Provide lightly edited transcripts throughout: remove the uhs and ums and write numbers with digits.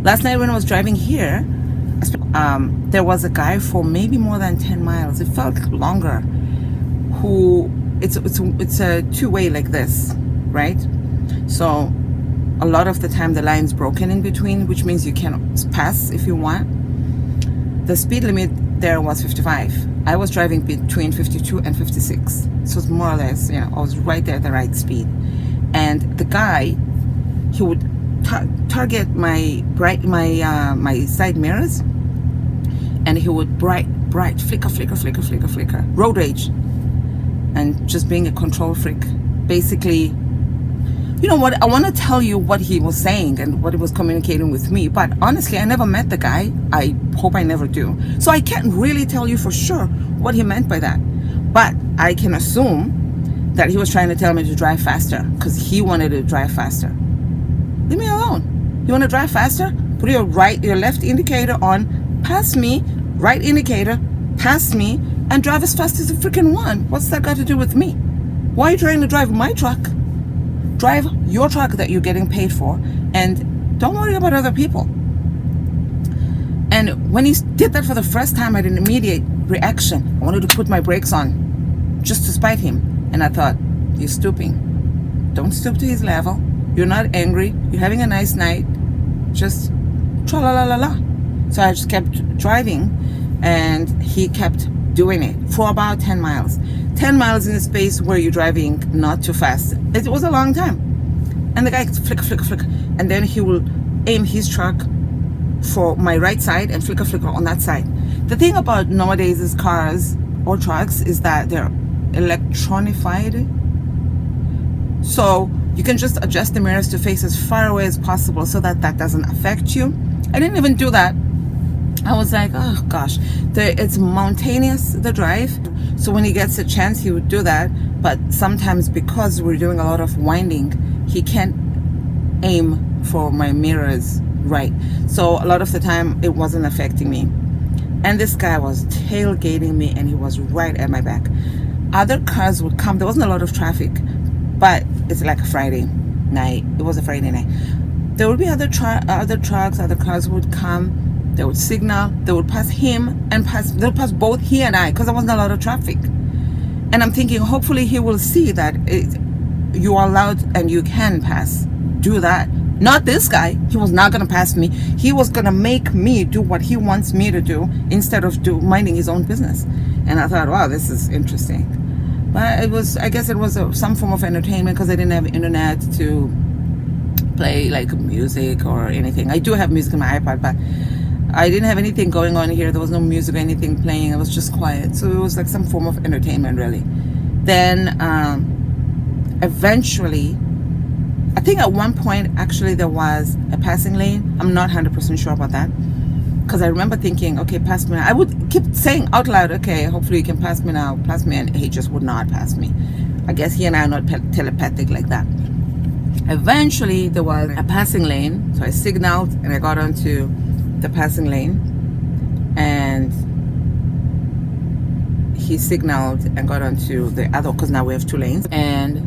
Last night when I was driving here, there was a guy for maybe more than 10 miles. It felt longer. Who it's a two-way like this, right? So a lot of the time the line's broken in between, which means you can pass if you want. The speed limit there was 55. I was driving between 52 and 56. So it's more or less, I was right there at the right speed. And the guy, he would target my side mirrors, and he would bright flicker, road rage, and just being a control freak. Basically, you know what, I want to tell you what he was saying and what he was communicating with me, but honestly I never met the guy. I hope I never do, so I can't really tell you for sure what he meant by that, but I can assume that he was trying to tell me to drive faster because he wanted to drive faster. Leave me alone. You want to drive faster? Put your left indicator on, pass me, right indicator, pass me, and drive as fast as you freaking want. What's that got to do with me? Why are you trying to drive my truck? Drive your truck that you're getting paid for, and don't worry about other people. And when he did that for the first time, I had an immediate reaction. I wanted to put my brakes on just to spite him. And I thought, you're stooping. Don't stoop to his level. You're not angry. You're having a nice night. Just tra-la-la-la-la. So I just kept driving, and he kept doing it for about 10 miles. 10 miles in a space where you're driving not too fast. It was a long time. And the guy flicker. And then he will aim his truck for my right side and flicker on that side. The thing about nowadays cars or trucks is that they're electronified. So you can just adjust the mirrors to face as far away as possible so that doesn't affect you. I didn't even do that. I was like, oh gosh, it's mountainous, the drive. So when he gets a chance, he would do that. But sometimes because we're doing a lot of winding, he can't aim for my mirrors right. So a lot of the time it wasn't affecting me. And this guy was tailgating me, and he was right at my back. Other cars would come. There wasn't a lot of traffic, but it's like a Friday night. It was a Friday night. There would be other trucks, other cars would come. They would signal. They would pass him and they would pass both he and I, because there wasn't a lot of traffic. And I'm thinking, hopefully he will see that you are allowed and you can pass. Do that. Not this guy. He was not going to pass me. He was going to make me do what he wants me to do instead of minding his own business. And I thought, wow, this is interesting. But I guess it was some form of entertainment, because I didn't have internet to play like music or anything. I do have music on my iPod, but I didn't have anything going on here. There was no music or anything playing. It was just quiet. So it was like some form of entertainment, really. Then eventually, I think at one point actually there was a passing lane. I'm not 100% sure about that, because I remember thinking, okay, pass me now. I would keep saying out loud, okay, hopefully you can pass me now, pass me, and he just would not pass me. I guess he and I are not telepathic like that. Eventually there was a passing lane, so I signaled and I got onto the passing lane, and he signaled and got onto the other, because now we have two lanes. And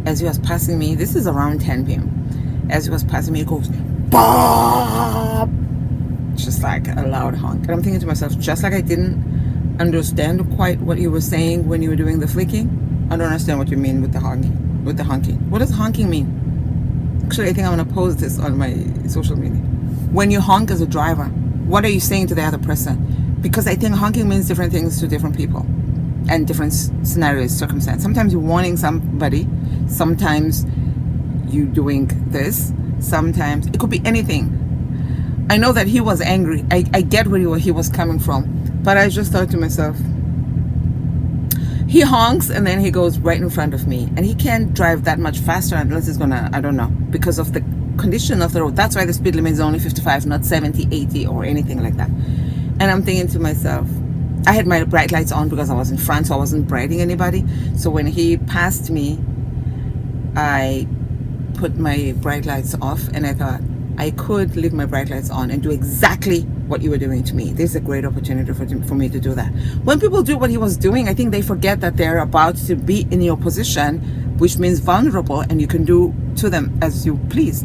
as he was passing me, this is around 10 p.m. As he was passing me, he goes, "Bob!" Just like a loud honk. And I'm thinking to myself, just like I didn't understand quite what you were saying when you were doing the flicking, I don't understand what you mean with the honking. What does honking mean? Actually, I think I'm going to post this on my social media. When you honk as a driver, what are you saying to the other person? Because I think honking means different things to different people and different scenarios, circumstances. Sometimes you're warning somebody. Sometimes you doing this. Sometimes it could be anything. I know that he was angry. I get where he was coming from. But I just thought to myself, he honks and then he goes right in front of me. And he can't drive that much faster unless he's gonna, I don't know, because of the condition of the road. That's why the speed limit is only 55, not 70, 80 or anything like that. And I'm thinking to myself, I had my bright lights on because I was in front, so I wasn't brighting anybody. So when he passed me, I put my bright lights off, and I thought I could leave my bright lights on and do exactly what you were doing to me. This is a great opportunity for me to do that. When people do what he was doing, I think they forget that they're about to be in your position, which means vulnerable, and you can do to them as you please.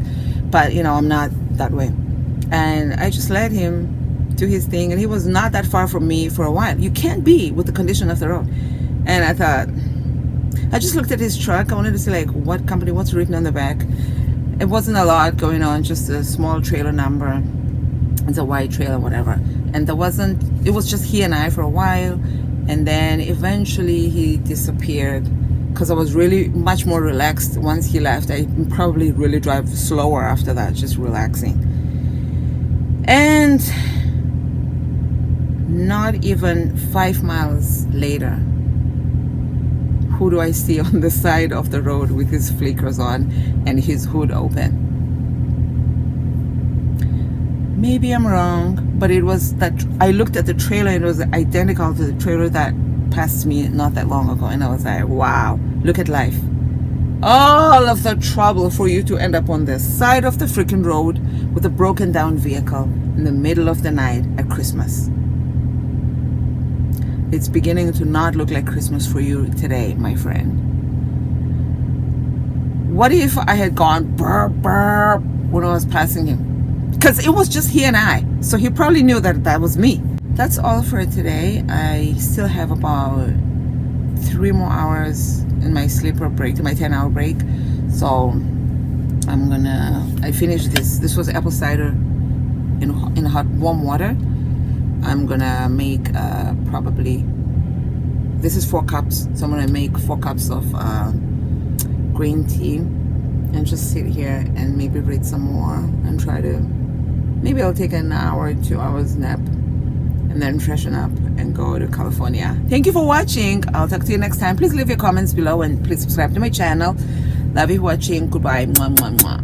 But I'm not that way. And I just let him do his thing, and he was not that far from me for a while. You can't be with the condition of the road. And I thought, I just looked at his truck. I wanted to see like what company, what's written on the back. It wasn't a lot going on, just a small trailer number. It's a white trailer, whatever. And it was just he and I for a while. And then eventually he disappeared because I was really much more relaxed once he left. I probably really drive slower after that, just relaxing. And not even 5 miles later, who do I see on the side of the road with his flickers on and his hood open? Maybe I'm wrong, but it was that I looked at the trailer and it was identical to the trailer that passed me not that long ago, and I was like, wow, look at life. All of the trouble for you to end up on the side of the freaking road with a broken down vehicle in the middle of the night at Christmas. It's beginning to not look like Christmas for you today, my friend. What if I had gone burp, burp when I was passing him? Because it was just he and I. So he probably knew that that was me. That's all for today. I still have about 3 more hours in my sleeper break, my 10-hour break. So I finished this. This was apple cider in hot, warm water. I'm gonna make probably, this is 4 cups. So I'm gonna make 4 cups of green tea and just sit here and maybe read some more and try to, maybe I'll take an hour, 2 hours nap and then freshen up and go to California. Thank you for watching. I'll talk to you next time. Please leave your comments below and please subscribe to my channel. Love you for watching. Goodbye. Mwah, mwah, mwah.